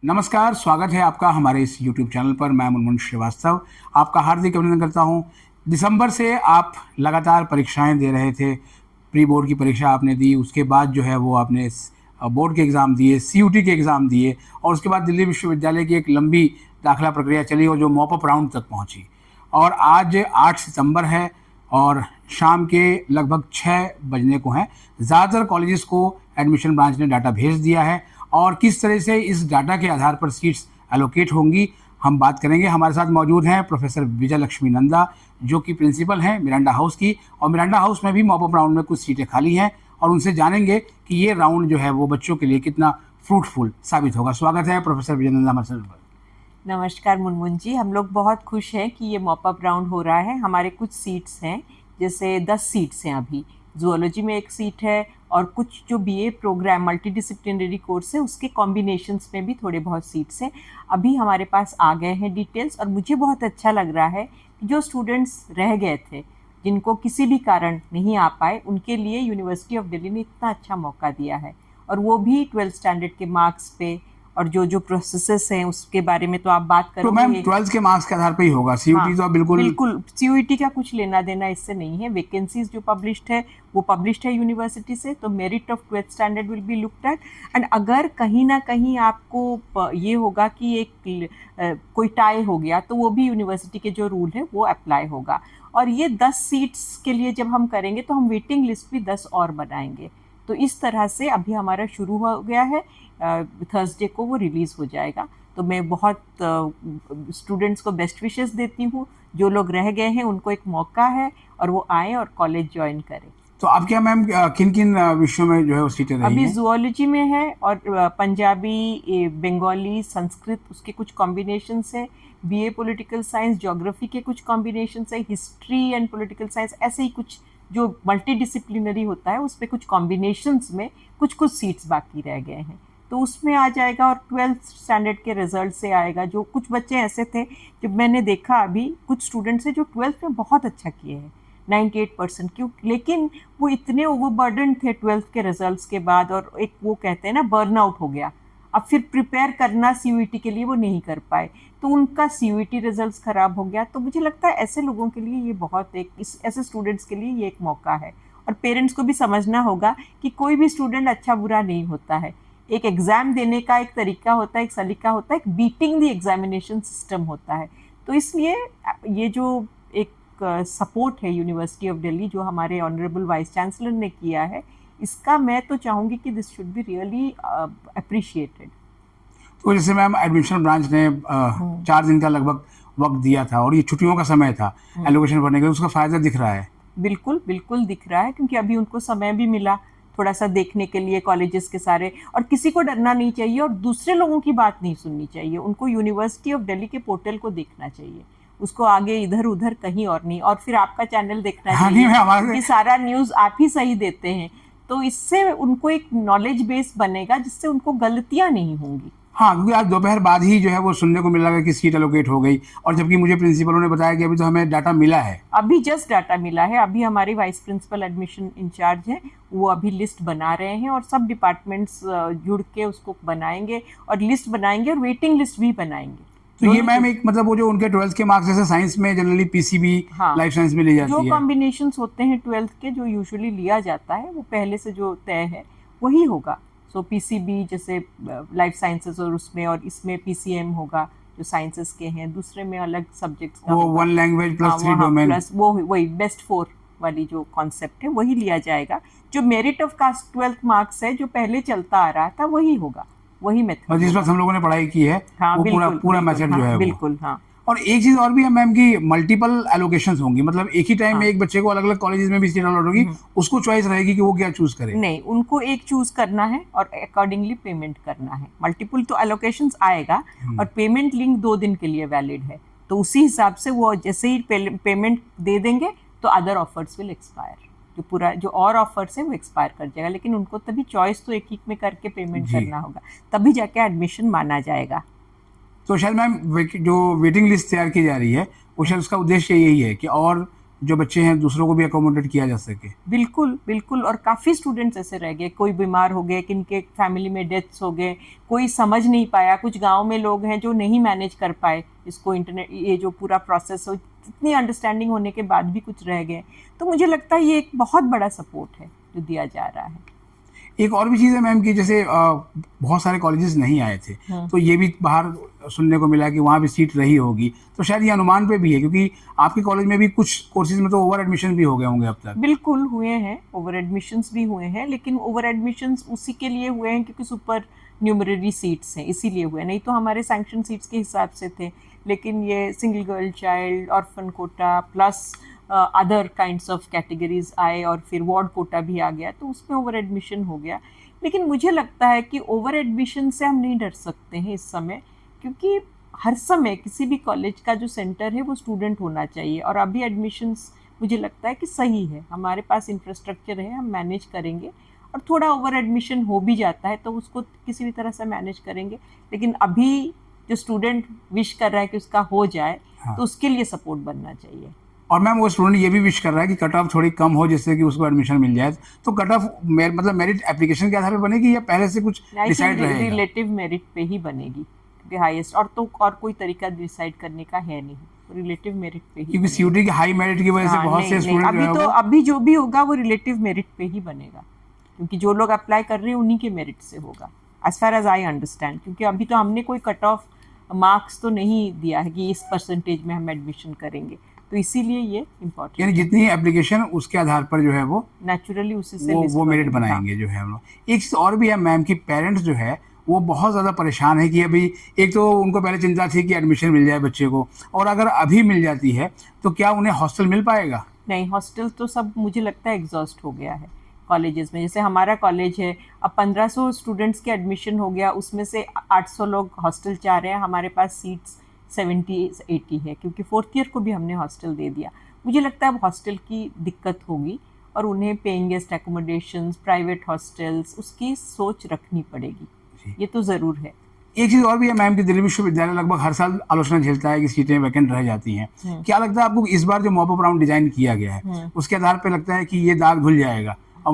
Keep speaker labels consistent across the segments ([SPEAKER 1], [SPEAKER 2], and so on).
[SPEAKER 1] नमस्कार, स्वागत है आपका हमारे इस YouTube चैनल पर। मैं मुनमुन श्रीवास्तव आपका हार्दिक अभिनंदन करता हूं। दिसंबर से आप लगातार परीक्षाएं दे रहे थे। प्री बोर्ड की परीक्षा आपने दी, उसके बाद जो है वो आपने बोर्ड के एग्ज़ाम दिए, CUT के एग्ज़ाम दिए और उसके बाद दिल्ली विश्वविद्यालय की एक लंबी दाखिला प्रक्रिया चली और जो मॉपअप राउंड तक पहुंची। और आज 8 सितंबर है और शाम के लगभग 6 बजने को हैं। ज़्यादातर कॉलेजेस को एडमिशन ब्रांच ने डाटा भेज दिया है और किस तरह से इस डाटा के आधार पर सीट्स एलोकेट होंगी हम बात करेंगे। हमारे साथ मौजूद हैं प्रोफेसर विजय लक्ष्मी नंदा, जो कि प्रिंसिपल हैं मिरांडा हाउस की, और मिरांडा हाउस में भी मॉपअप राउंड में कुछ सीटें खाली हैं और उनसे जानेंगे कि ये राउंड जो है वो बच्चों के लिए कितना फ्रूटफुल साबित होगा। स्वागत है प्रोफेसर विजय नंदा हमारे साथ।
[SPEAKER 2] नमस्कार मुनमुन जी, हम लोग बहुत खुश हैं कि ये मॉपअप राउंड हो रहा है। हमारे कुछ सीट्स हैं, जैसे 10 सीट्स हैं अभी। जूलॉजी में एक सीट है और कुछ जो BA program multi disciplinary course है उसके कॉम्बिनेशंस में भी थोड़े बहुत सीट्स हैं। अभी हमारे पास आ गए हैं डिटेल्स और मुझे बहुत अच्छा लग रहा है कि जो स्टूडेंट्स रह गए थे, जिनको किसी भी कारण नहीं आ पाए, उनके लिए यूनिवर्सिटी ऑफ दिल्ली ने इतना अच्छा मौका दिया है, और वो भी 12th स्टैंडर्ड के मार्क्स पे। और जो जो प्रोसेसेस हैं उसके बारे में तो आप बात
[SPEAKER 1] तो
[SPEAKER 2] करोगे।
[SPEAKER 1] मैम 12th के मार्क्स के आधार पर ही होगा, CUT तो बिल्कुल
[SPEAKER 2] बिल्कुल CUET का कुछ लेना देना इससे नहीं है। वैकेंसीज जो पब्लिश्ड है वो पब्लिश्ड है यूनिवर्सिटी से, तो merit of 12th standard will be looked at. And अगर कहीं ना कहीं आपको ये होगा कि एक कोई टाई हो गया, तो वो भी यूनिवर्सिटी के जो रूल है वो अप्लाई होगा। और ये 10 सीट्स के लिए जब हम करेंगे तो हम वेटिंग लिस्ट भी 10 और बनाएंगे। तो इस तरह से अभी हमारा शुरू हो गया है, थर्सडे को वो रिलीज़ हो जाएगा। तो मैं बहुत स्टूडेंट्स को बेस्ट विशेस देती हूँ। जो लोग रह गए हैं उनको एक मौका है और वो आए और कॉलेज ज्वाइन करें।
[SPEAKER 1] तो अब क्या मैम किन किन विषयों में जो है वो सीटें रही
[SPEAKER 2] अभी
[SPEAKER 1] हैं?
[SPEAKER 2] जूलॉजी में है और पंजाबी, बंगाली, संस्कृत उसके कुछ कॉम्बिनेशंस है। BA पॉलिटिकल साइंस, ज्योग्राफी के कुछ कॉम्बिनेशंस है, हिस्ट्री एंड पॉलिटिकल साइंस, ऐसे ही कुछ जो मल्टी डिसिप्लिनरी होता है उस पर कुछ कॉम्बिनेशंस में कुछ कुछ सीट्स बाकी रह गए हैं, तो उसमें आ जाएगा। और 12th स्टैंडर्ड के रिजल्ट से आएगा। जो कुछ बच्चे ऐसे थे, जब मैंने देखा अभी कुछ स्टूडेंट्स हैं जो 12th में बहुत अच्छा किए हैं, 98% क्यों, लेकिन वो इतने ओवरबर्डन थे 12th के रिजल्ट्स के बाद, और एक वो कहते हैं ना बर्नआउट हो गया। अब फिर प्रिपेयर करना CUET के लिए वो नहीं कर पाए, तो उनका CUET रिजल्ट्स खराब हो गया। तो मुझे लगता है ऐसे लोगों के लिए ये बहुत ऐसे स्टूडेंट्स के लिए ये एक मौका है। और पेरेंट्स को भी समझना होगा कि कोई भी स्टूडेंट अच्छा बुरा नहीं होता है। एक एग्ज़ाम देने का एक तरीका होता है, एक सलीका होता है, एक बीटिंग द एग्जामिनेशन सिस्टम होता है। तो इसलिए ये जो एक सपोर्ट है यूनिवर्सिटी ऑफ दिल्ली, जो हमारे ऑनरेबल वाइस चांसलर ने किया है, इसका मैं तो चाहूँगी कि this should be really appreciated.
[SPEAKER 1] तो जैसे मैम एडमिशन ब्रांच ने 4 दिन का लगभग वक्त दिया था और ये छुट्टियों का समय था एलोकेशन भरने का, उसका फ़ायदा दिख रहा है?
[SPEAKER 2] बिल्कुल बिल्कुल दिख रहा है, क्योंकि अभी उनको समय भी मिला थोड़ा सा देखने के लिए कॉलेजेस के सारे। और किसी को डरना नहीं चाहिए और दूसरे लोगों की बात नहीं सुननी चाहिए। उनको यूनिवर्सिटी ऑफ दिल्ली के पोर्टल को देखना चाहिए, उसको आगे इधर उधर कहीं और नहीं। और फिर आपका चैनल देखना चाहिए कि सारा न्यूज़ आप ही सही देते हैं, तो इससे उनको एक नॉलेज बेस बनेगा जिससे उनको गलतियां नहीं होंगी।
[SPEAKER 1] हाँ, क्योंकि आज दोपहर बाद ही जो है वो सुनने को मिल रहा है कि सीट एलोकेट हो गई, और जबकि मुझे प्रिंसिपलों ने बताया कि अभी तो हमें डाटा मिला है।
[SPEAKER 2] अभी जस्ट डाटा मिला है। अभी हमारे वाइस प्रिंसिपल एडमिशन इंचार्ज हैं, वो अभी लिस्ट बना रहे हैं और सब डिपार्टमेंट्स जुड़ के उसको बनाएंगे और लिस्ट बनाएंगे और वेटिंग लिस्ट भी बनाएंगे।
[SPEAKER 1] तो ये मैम एक मतलब वो जो उनके 12th के मार्क्स जैसे साइंस में जनरली PCB,
[SPEAKER 2] हाँ,
[SPEAKER 1] लाइफ साइंस में ली जाती
[SPEAKER 2] जो
[SPEAKER 1] है,
[SPEAKER 2] कॉम्बिनेशंस होते हैं 12th के जो यूजुअली लिया जाता है वो पहले से जो तय है वही होगा। सो PCB जैसे लाइफ साइंसेस, और उसमें और इसमें PCM होगा जो साइंसेस के हैं, दूसरे में अलग सब्जेक्ट्स का
[SPEAKER 1] वो 1 लैंग्वेज प्लस 3 डोमेन,
[SPEAKER 2] प्लस वो वही बेस्ट 4 वाली जो कॉन्सेप्ट है वही लिया जाएगा। जो merit of cast 12th marks है जो पहले चलता आ रहा था वही होगा, वही मेथड
[SPEAKER 1] और जिस वक्त हम लोगों ने पढ़ाई की है,
[SPEAKER 2] हाँ,
[SPEAKER 1] वो पूरा मेथड जो है वो।
[SPEAKER 2] बिल्कुल हाँ।
[SPEAKER 1] और एक चीज़ और भी है मैम कि मल्टीपल एलोकेशंस होंगी, मतलब एक ही टाइम में एक बच्चे को अलग अलग कॉलेजेस में भी सीट अलॉट होगी, उसको चॉइस रहेगी कि वो क्या चूज करे?
[SPEAKER 2] नहीं, उनको एक चूज करना है और अकॉर्डिंगली पेमेंट करना है। मल्टीपल तो एलोकेशंस आएगा और पेमेंट लिंक 2 दिन के लिए वैलिड है, तो उसी हिसाब से वो जैसे ही पेमेंट दे देंगे तो अदर ऑफर्स विल एक्सपायर। जो पूरा जो और ऑफर्स है वो एक्सपायर कर जाएगा, लेकिन उनको तभी चॉइस तो एक में करके पेमेंट करना होगा, तभी जाके एडमिशन माना जाएगा।
[SPEAKER 1] तो शायद मैम जो वेटिंग लिस्ट तैयार की जा रही है वो शायद उसका उद्देश्य यही है कि और जो बच्चे हैं दूसरों को भी अकोमोडेट किया जा सके।
[SPEAKER 2] बिल्कुल बिल्कुल, और काफ़ी स्टूडेंट्स ऐसे रह गए, कोई बीमार हो गए, किनके फैमिली में डेथ्स हो गए, कोई समझ नहीं पाया, कुछ गांव में लोग हैं जो नहीं मैनेज कर पाए इसको, इंटरनेट ये जो पूरा प्रोसेस हो, इतनी अंडरस्टैंडिंग होने के बाद भी कुछ रह गए। तो मुझे लगता है ये एक बहुत बड़ा सपोर्ट है जो दिया जा रहा है।
[SPEAKER 1] एक और भी चीज़ है मैम कि जैसे बहुत सारे कॉलेजेस नहीं आए थे, तो ये भी बाहर सुनने को मिला कि वहाँ भी सीट रही होगी, तो शायद ये अनुमान पे भी है क्योंकि आपके कॉलेज में भी कुछ कोर्सेज में तो ओवर एडमिशन भी हो गए होंगे अब तक।
[SPEAKER 2] बिल्कुल हुए हैं, ओवर एडमिशन्स भी हुए हैं, लेकिन ओवर एडमिशन्स उसी के लिए हुए हैं क्योंकि सुपर न्यूमररी सीट्स हैं, इसीलिए हुए, नहीं तो हमारे सैंक्शन सीट्स के हिसाब से थे। लेकिन ये single girl child, orphan quota plus other kinds of categories आए और फिर वार्ड कोटा भी आ गया, तो उसमें ओवर एडमिशन हो गया। लेकिन मुझे लगता है कि ओवर एडमिशन से हम नहीं डर सकते हैं इस समय, क्योंकि हर समय किसी भी कॉलेज का जो सेंटर है वो स्टूडेंट होना चाहिए, और अभी एडमिशन्स मुझे लगता है कि सही है, हमारे पास इंफ्रास्ट्रक्चर है, हम मैनेज करेंगे, और थोड़ा ओवर एडमिशन हो भी जाता है तो उसको किसी भी तरह से मैनेज करेंगे। लेकिन अभी जो स्टूडेंट विश कर रहा है कि उसका हो जाए,
[SPEAKER 1] हाँ।
[SPEAKER 2] तो उसके लिए सपोर्ट बनना चाहिए।
[SPEAKER 1] और मैम वो स्टूडेंट ये भी विश कर रहा है कि कट ऑफ थोड़ी कम हो जिससे कि उसको एडमिशन मिल जाए, तो कट ऑफ मतलब मेरिट एप्लीकेशन के आधार पर बनेगी या पहले से कुछ डिसाइड रहेगा?
[SPEAKER 2] रिलेटिव मेरिट पे ही बनेगी, क्योंकि हाईएस्ट, और कोई तरीका डिसाइड करने का है नहीं, रिलेटिव मेरिट पे ही,
[SPEAKER 1] क्योंकि सीयूटी की हाई मेरिट की वजह से बहुत से स्टूडेंट
[SPEAKER 2] अभी जो भी होगा वो रिलेटिव मेरिट पे ही बनेगा, क्योंकि जो लोग अप्लाई कर रहे हैं उन्हीं के मेरिट से होगा, as far as I understand. क्योंकि अभी तो हमने कोई कट ऑफ मार्क्स तो नहीं दिया है कि इस परसेंटेज में हम एडमिशन करेंगे, तो इसीलिए ये इम्पोर्टेंट,
[SPEAKER 1] यानी जितनी एप्लीकेशन उसके आधार पर जो है वो
[SPEAKER 2] नेचुरली उसी से
[SPEAKER 1] वो मेरिट बनाएंगे जो है हम लोग। एक चीज़ और भी है मैम कि पेरेंट्स जो है वो बहुत ज़्यादा परेशान है कि अभी एक तो उनको पहले चिंता थी कि एडमिशन मिल जाए बच्चे को, और अगर अभी मिल जाती है तो क्या उन्हें हॉस्टल मिल पाएगा?
[SPEAKER 2] नहीं, हॉस्टल तो सब मुझे लगता है एग्जॉस्ट हो गया है कॉलेजेस में। जैसे हमारा कॉलेज है, अब 1500 स्टूडेंट्स के एडमिशन हो गया, उसमें से 800 लोग हॉस्टल चाह रहे हैं, हमारे पास सीट्स 70-80 है, क्योंकि फोर्थ ईयर को भी हमने हॉस्टल दे दिया। मुझे लगता है अब हॉस्टल की दिक्कत होगी और उन्हें paying guest accommodations, private hostels, उसकी सोच रखनी पड़ेगी, ये तो ज़रूर है।
[SPEAKER 1] एक चीज़ और भी है मैम कि दिल्ली विश्वविद्यालय लगभग हर साल आलोचना झेलता है कि सीटें वैकेंट रह जाती हैं। क्या लगता है आपको इस बार जो मॉप अप राउंड डिजाइन किया गया है उसके आधार पर लगता है कि ये दाग धुल जाएगा? और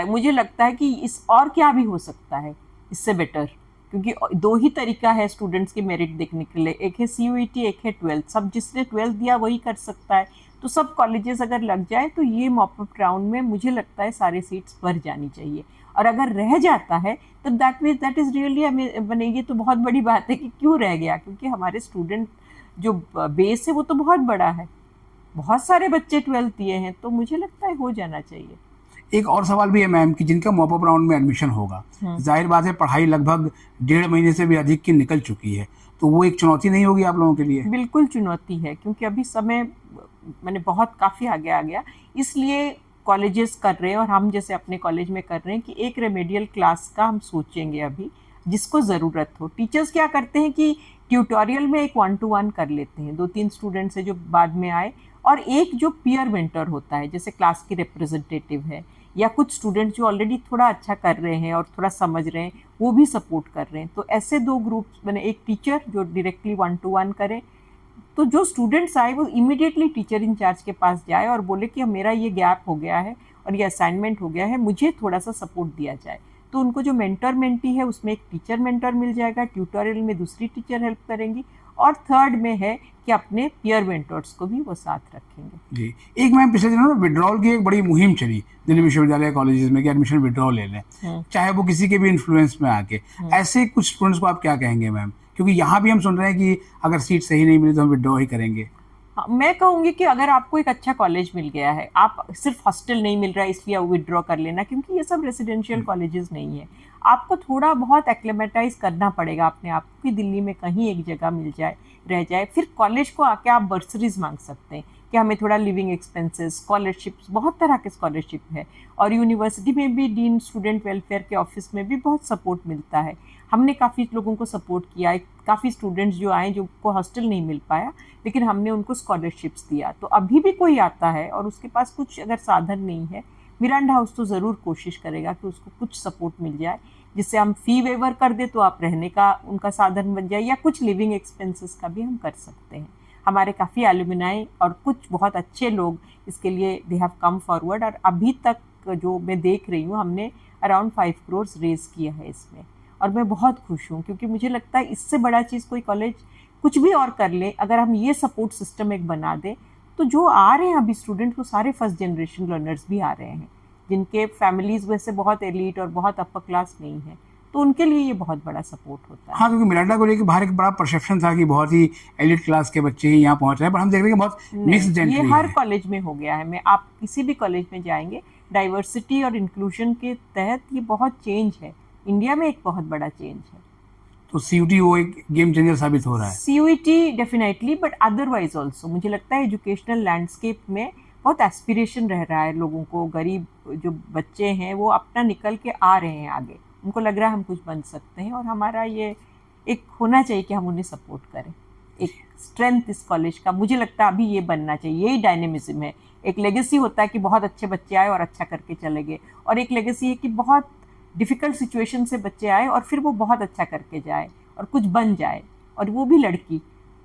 [SPEAKER 2] मुझे लगता है कि इस और क्या भी हो सकता है इससे बेटर, क्योंकि दो ही तरीका है स्टूडेंट्स के मेरिट देखने के लिए, एक है CUET, एक है 12th। सब जिसने 12th दिया वही कर सकता है, तो सब कॉलेजेस अगर लग जाए तो ये मॉप अप राउंड में मुझे लगता है सारे सीट्स भर जानी चाहिए, और अगर रह जाता है तो दैट इज़ रियली बनेगी, तो बहुत बड़ी बात है कि क्यों रह गया, क्योंकि हमारे स्टूडेंट जो बेस है वो तो बहुत बड़ा है, बहुत सारे बच्चे 12th दिए हैं, तो मुझे लगता है हो जाना चाहिए।
[SPEAKER 1] एक और सवाल भी है मैम कि जिनका मॉप अप राउंड में एडमिशन होगा, जाहिर बात है पढ़ाई लगभग 1.5 महीने से भी अधिक की निकल चुकी है, तो वो एक चुनौती नहीं होगी आप लोगों के लिए?
[SPEAKER 2] बिल्कुल चुनौती है, क्योंकि अभी समय मैंने बहुत काफ़ी आगे आ गया, इसलिए कॉलेजेस कर रहे हैं और हम जैसे अपने कॉलेज में कर रहे हैं कि एक रेमेडियल क्लास का हम सोचेंगे अभी, जिसको ज़रूरत हो। टीचर्स क्या करते हैं कि ट्यूटोरियल में एक 1-to-1 कर लेते हैं, 2-3 स्टूडेंट्स हैं जो बाद में आए, और एक जो पीयर मेंटर होता है, जैसे क्लास के रिप्रेजेंटेटिव है, या कुछ स्टूडेंट्स जो ऑलरेडी थोड़ा अच्छा कर रहे हैं और थोड़ा समझ रहे हैं, वो भी सपोर्ट कर रहे हैं। तो ऐसे 2 ग्रुप्स मैंने, एक टीचर जो डायरेक्टली 1-to-1 करे, तो जो स्टूडेंट्स आए वो इमीडिएटली टीचर इंचार्ज के पास जाए और बोले कि मेरा ये गैप हो गया है और ये असाइनमेंट हो गया है, मुझे थोड़ा सा सपोर्ट दिया जाए। तो उनको जो मेंटर मेंटी है उसमें एक टीचर मेंटर मिल जाएगा, ट्यूटोरियल में दूसरी टीचर हेल्प करेंगी, और थर्ड में है कि अपने पीयर मेंटर्स को भी वो साथ रखेंगे।
[SPEAKER 1] जी, एक मैम पिछले दिनों ना विड्रॉल की एक बड़ी मुहिम चली दिल्ली विश्वविद्यालय कॉलेजेस में कि एडमिशन विड्रॉ ले लें, चाहे वो किसी के भी इन्फ्लुएंस में आके। ऐसे कुछ स्टूडेंट्स को आप क्या कहेंगे मैम, क्योंकि यहाँ भी हम सुन रहे हैं कि अगर सीट सही नहीं मिली तो हम विड्रॉ ही करेंगे?
[SPEAKER 2] हाँ, मैं कहूँगी कि अगर आपको एक अच्छा कॉलेज मिल गया है, आप सिर्फ हॉस्टल नहीं मिल रहा है इसलिए विड्रॉ कर लेना, क्योंकि ये सब रेसिडेंशियल कॉलेजेस नहीं है। आपको थोड़ा बहुत एक्लेमेटाइज करना पड़ेगा अपने आप को, कि दिल्ली में कहीं एक जगह मिल जाए, रह जाए, फिर कॉलेज को आके आप बर्सरीज मांग सकते हैं कि हमें थोड़ा लिविंग एक्सपेंसेस, स्कॉलरशिप्स, बहुत तरह के स्कॉलरशिप है, और यूनिवर्सिटी में भी डीन स्टूडेंट वेलफेयर के ऑफिस में भी बहुत सपोर्ट मिलता है। हमने काफ़ी लोगों को सपोर्ट किया है, काफ़ी स्टूडेंट्स जो आए जो को हॉस्टल नहीं मिल पाया, लेकिन हमने उनको स्कॉलरशिप्स दिया। तो अभी भी कोई आता है और उसके पास कुछ अगर साधन नहीं है, मिरांडा हाउस तो ज़रूर कोशिश करेगा कि उसको कुछ सपोर्ट मिल जाए, जिससे हम फ़ी वेवर कर दे तो आप रहने का उनका साधन बन जाए, या कुछ लिविंग एक्सपेंसेस का भी हम कर सकते हैं। हमारे काफ़ी एलुमनाई और कुछ बहुत अच्छे लोग इसके लिए दे हैव कम फॉरवर्ड, और अभी तक जो मैं देख रही हूँ हमने अराउंड 5 करोड़ रेज किया है इसमें, और मैं बहुत खुश हूँ क्योंकि मुझे लगता है इससे बड़ा चीज़ कोई कॉलेज कुछ भी और कर ले, अगर हम ये सपोर्ट सिस्टम एक बना दें तो जो आ रहे हैं अभी स्टूडेंट, वो सारे फर्स्ट जनरेशन लर्नर्स भी आ रहे हैं जिनके फैमिलीज़ वैसे बहुत एलीट और बहुत अपर क्लास नहीं है, तो उनके लिए ये बहुत बड़ा सपोर्ट होता है।
[SPEAKER 1] हाँ, क्योंकि मिरांडा को लेकर बाहर एक बड़ा परसेप्शन था कि बहुत ही एलिट क्लास के बच्चे ही यहाँ पहुँच रहे हैं, पर हम देख रहे हैं कि बहुत मिक्स्ड
[SPEAKER 2] नहीं, ये
[SPEAKER 1] एंट्री
[SPEAKER 2] हर
[SPEAKER 1] है।
[SPEAKER 2] कॉलेज में हो गया है। मैं आप किसी भी कॉलेज में जाएंगे, डाइवर्सिटी और इंक्लूजन के तहत ये बहुत चेंज है, इंडिया में एक बहुत बड़ा चेंज है।
[SPEAKER 1] तो सीयूटी वो एक गेम चेंजर साबित हो रहा है।
[SPEAKER 2] CUET definitely, but otherwise also मुझे लगता है एजुकेशनल लैंडस्केप में बहुत एस्पिरेशन रह रहा है लोगों को। गरीब जो बच्चे हैं वो अपना निकल के आ रहे हैं आगे, उनको लग रहा है हम कुछ बन सकते हैं, और हमारा ये एक होना चाहिए कि हम उन्हें सपोर्ट करें। एक स्ट्रेंथ इस कॉलेज का मुझे लगता है अभी ये बनना चाहिए, यही डायनेमिज्म है। एक लेगेसी होता है कि बहुत अच्छे बच्चे आए और अच्छा करके चले गए, और एक लेगेसी है कि बहुत डिफ़िकल्ट सिचुएशन से बच्चे आए और फिर वो बहुत अच्छा करके जाए और कुछ बन जाए, और वो भी लड़की।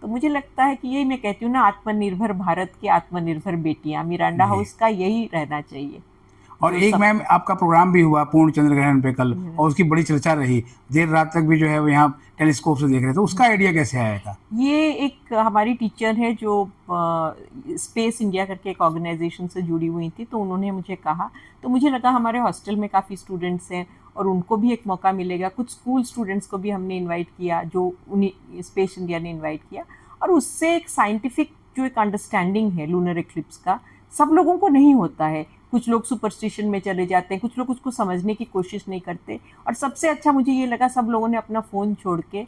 [SPEAKER 2] तो मुझे लगता है कि यही मैं कहती हूँ ना, आत्मनिर्भर भारत की आत्मनिर्भर बेटियाँ, मिरांडा हाउस का यही रहना चाहिए।
[SPEAKER 1] और एक मैम आपका प्रोग्राम भी हुआ पूर्ण चंद्र ग्रहण पे कल, और उसकी बड़ी चर्चा रही, देर रात तक भी जो है वो यहाँ टेलीस्कोप से देख रहे थे, उसका आइडिया कैसे आया था?
[SPEAKER 2] ये एक हमारी टीचर है जो स्पेस इंडिया करके एक ऑर्गेनाइजेशन से जुड़ी हुई थी, तो उन्होंने मुझे कहा, तो मुझे लगा हमारे हॉस्टल में काफ़ी स्टूडेंट्स हैं और उनको भी एक मौका मिलेगा। कुछ स्कूल स्टूडेंट्स को भी हमने इनवाइट किया जो उन्हीं स्पेस इंडिया ने इनवाइट किया, और उससे एक साइंटिफिक जो एक अंडरस्टैंडिंग है लूनर इक्लिप्स का, सब लोगों को नहीं होता है। कुछ लोग सुपरस्टिशन में चले जाते हैं, कुछ लोग उसको समझने की कोशिश नहीं करते, और सबसे अच्छा मुझे ये लगा सब लोगों ने अपना फ़ोन छोड़ के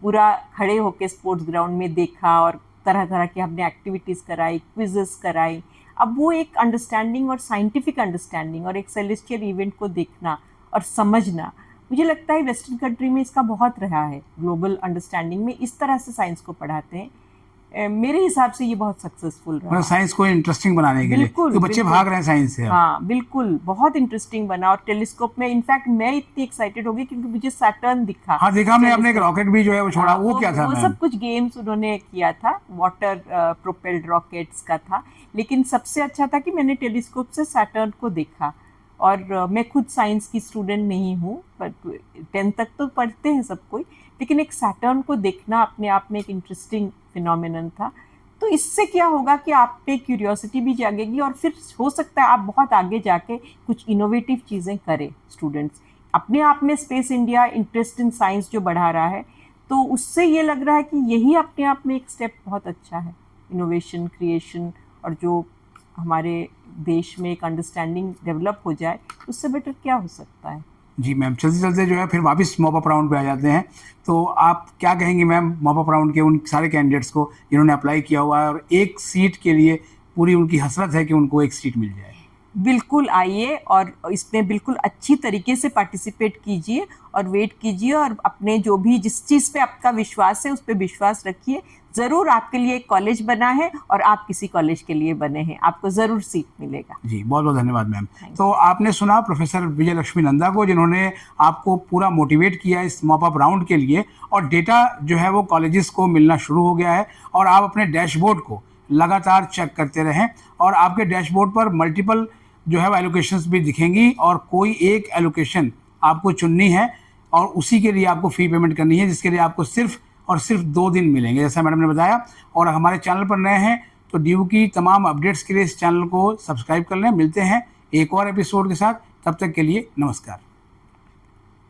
[SPEAKER 2] पूरा खड़े होके स्पोर्ट्स ग्राउंड में देखा, और तरह तरह की हमने एक्टिविटीज़ कराई, क्विजेस कराई। अब वो एक अंडरस्टैंडिंग और साइंटिफिक अंडरस्टैंडिंग और एक सेलेस्टियल इवेंट को देखना और समझना, मुझे लगता है वेस्टर्न कंट्री में इसका बहुत रहा है। ग्लोबल अंडरस्टैंडिंग में इस तरह से साइंस को पढ़ाते हैं, मेरे हिसाब से ये बहुत सक्सेसफुल रहा।
[SPEAKER 1] मतलब साइंस को इंटरेस्टिंग बनाने के लिए,
[SPEAKER 2] बिल्कुल,
[SPEAKER 1] तो बच्चे
[SPEAKER 2] बिल्कुल।
[SPEAKER 1] भाग रहे हैं साइंस से अब।
[SPEAKER 2] हाँ बिल्कुल, बहुत इंटरेस्टिंग बना, और टेलीस्कोप में इनफैक्ट मैं इतनी एक्साइटेड हो गई क्योंकि मुझे सैटर्न दिखा।
[SPEAKER 1] हाँ, देखा हमने, अपने एक रॉकेट भी जो है वो छोड़ा,
[SPEAKER 2] हाँ,
[SPEAKER 1] वो क्या था
[SPEAKER 2] वो
[SPEAKER 1] मैम?
[SPEAKER 2] सब कुछ गेम्स उन्होंने किया था, वाटर प्रोपेल्ड रॉकेट्स का था, लेकिन सबसे अच्छा था कि मैंने टेलीस्कोप से सैटर्न को देखा। और मैं खुद साइंस की स्टूडेंट नहीं हूँ, पर 10th तक तो पढ़ते हैं सब कोई, लेकिन एक सैटर्न को देखना अपने आप में एक इंटरेस्टिंग फिनोमिनन था। तो इससे क्या होगा कि आप पे क्यूरियोसिटी भी जागेगी, और फिर हो सकता है आप बहुत आगे जाके कुछ इनोवेटिव चीज़ें करें। स्टूडेंट्स अपने आप में space India interest in science जो बढ़ा रहा है, तो उससे ये लग रहा है कि यही अपने आप में एक स्टेप बहुत अच्छा है, इनोवेशन, क्रिएशन, और जो हमारे देश में एक अंडरस्टैंडिंग डेवलप हो जाए, उससे बेटर क्या हो सकता है।
[SPEAKER 1] जी मैम, चलते चलते जो है फिर वापस मॉप अप राउंड पे आ जाते हैं, तो आप क्या कहेंगे मैम मॉप अप राउंड के उन सारे कैंडिडेट्स को जिन्होंने अप्लाई किया हुआ है और एक सीट के लिए पूरी उनकी हसरत है कि उनको एक सीट मिल जाए?
[SPEAKER 2] बिल्कुल आइए और इसमें बिल्कुल अच्छी तरीके से पार्टिसिपेट कीजिए और वेट कीजिए, और अपने जो भी जिस चीज़ पे आपका विश्वास है उस पर विश्वास रखिए। ज़रूर आपके लिए एक कॉलेज बना है और आप किसी कॉलेज के लिए बने हैं, आपको ज़रूर सीट मिलेगा।
[SPEAKER 1] जी, बहुत बहुत धन्यवाद मैम। तो आपने सुना प्रोफेसर विजय लक्ष्मी नंदा को, जिन्होंने आपको पूरा मोटिवेट किया इस मॉप अप राउंड के लिए, और डेटा जो है वो कॉलेजेस को मिलना शुरू हो गया है, और आप अपने डैशबोर्ड को लगातार चेक करते रहें, और आपके डैशबोर्ड पर मल्टीपल जो है वो एलोकेशंस भी दिखेंगी, और कोई एक एलोकेशन आपको चुननी है और उसी के लिए आपको फ़ी पेमेंट करनी है, जिसके लिए आपको सिर्फ और सिर्फ 2 दिन मिलेंगे, जैसा मैडम ने बताया। और हमारे चैनल पर नए हैं तो ड्यू की तमाम अपडेट्स के लिए इस चैनल को सब्सक्राइब कर लें। मिलते हैं एक और एपिसोड के साथ, तब तक के लिए नमस्कार।